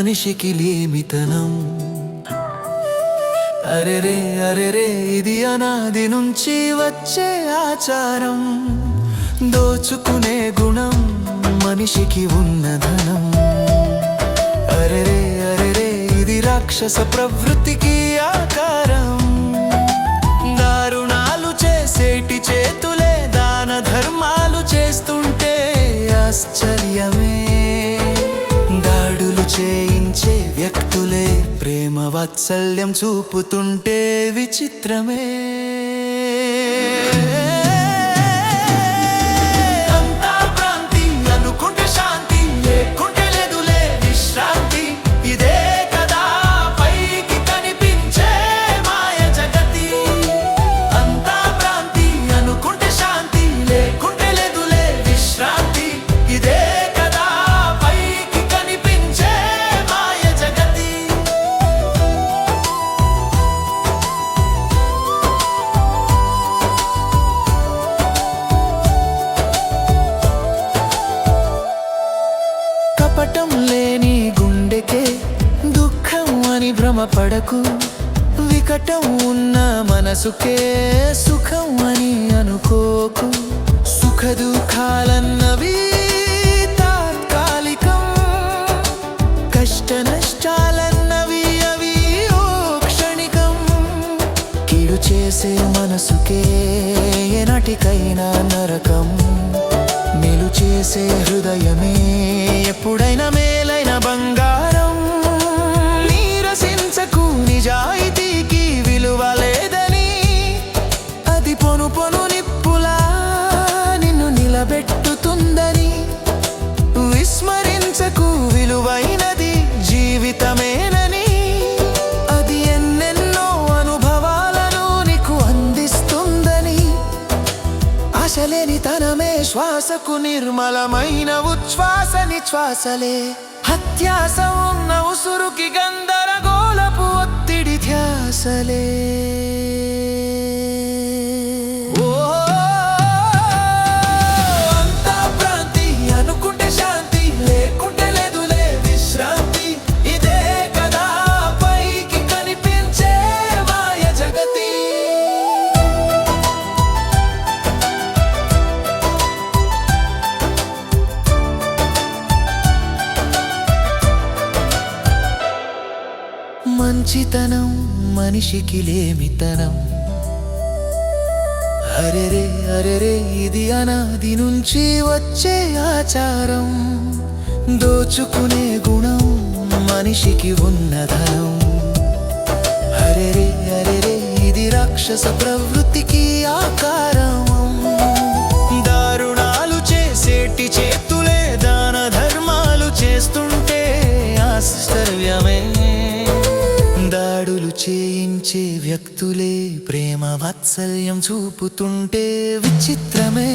మనిషికి లేమితనం. అరెరే అరెరే ఇది అనాది నుంచి వచ్చే ఆచారం. దోచుకునే గుణం మనిషికి ఉన్నధనం. అరెరే అరెరే ఇది రాక్షస ప్రవృత్తికి ఆకారం. దారుణాలు చేసేటి చేతులే దాన ధర్మాలు చేస్తుంటే ఆశ్చర్యమే. దాడులు చేయించే వ్యక్తులే ప్రేమ వాత్సల్యం చూపుతుంటే విచిత్రమే. కపటం లేని గుండెకే దుఃఖం అని భ్రమపడకు. వికటం ఉన్న మనసుకే సుఖం అని అనుకోకు. సుఖ దుఃఖాలన్నవి తాత్కాలికం. కష్ట నష్టాలన్నవి అవి ఓ క్షణికం. కీడు చేసే మనసుకే ఎనాటికైనా నరకం. మేలు చేసే హృదయమే ఎప్పుడైనా మేలైన బంగారం. నీరసించకు నిజాయితీకి విలువ లేదని. అది పొను పొను నిప్పులా నిన్ను నిలబెట్టుతుందని. విస్మరించకు విలువైనది జీవితమేనని. అది ఎన్నెన్నో అనుభవాలను నీకు అందిస్తుందని. ఆశలేని తనమే శ్వాసకు నిర్మలమైన ఉచ్ఛ్వాస నిశ్వాసలే. అత్యాస ఉన్న ఉసురుకి గందరగోళపు ఒత్తిడి ధ్యాసలే. అంతా భ్రాంతి అనుకుంటే శాంతి లేకుంటే లేదులే విశ్రాంతి. ఇదే కదా పైకి కనిపించే మాయ జగతి. మంచితనం మనిషికి లేమితనం. అరెరే అరెరే ఇది అనాది నుంచి వచ్చే ఆచారం. దోచుకునే గుణం మనిషికి ఉన్నధనం. అరెరే అరెరే ఇది రాక్షస ప్రవృత్తికి ఆకారం. దారుణాలు చేసేటి చేతులే దాన ధర్మాలు చేస్తుంటే ఆశ్చర్యమే. దాడులు చేయించే వ్యక్తులే ప్రేమ వాత్సల్యం చూపుతుంటే విచిత్రమే.